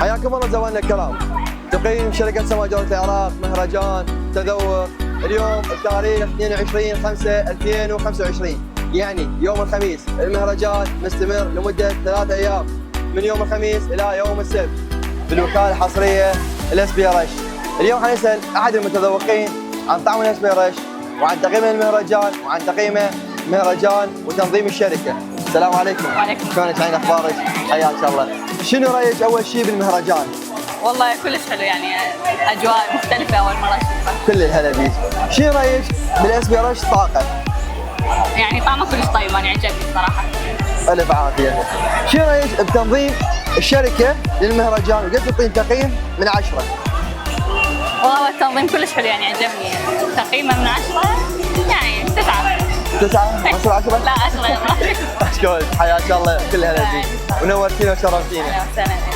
حياكم الله زوالنا الكرام. تقييم شركة سماجورة العراق مهرجان تذوق اليوم التاريخ 22/5/2025، يعني يوم الخميس. المهرجان مستمر لمدة 3 أيام من يوم الخميس إلى يوم السبت بالوكالة الحصرية الاس بي رش. اليوم حنسأل أحد المتذوقين عن طعم الاس بي رش وعن تقييمه المهرجان وعن تقييمه مهرجان وتنظيم الشركة. السلام عليكم. وعليكم. شلونك؟ عين أخبارك؟ حياك الله. شنو رأيك أول شيء بالمهرجان؟ والله كلش حلو يعني اجواء مختلفه اول مره اشوفها. كل الهلا بيك. شنو رايك بالاس بي رش طاقه؟ يعني طعمه كلش طيب، انا عجبني الصراحه. الف عافيه. شنو رايك بتنظيم الشركه للمهرجان وقد تعطين تقييم من 10؟ والله التنظيم كلش حلو يعني عجبني. تقييمه من 10 يعني 9. 9 10 10؟ لا 10 يلا. اشكرك حياك الله. كل الهلا بيك ونورتينا وشرفتينا. اهلا وسهلا.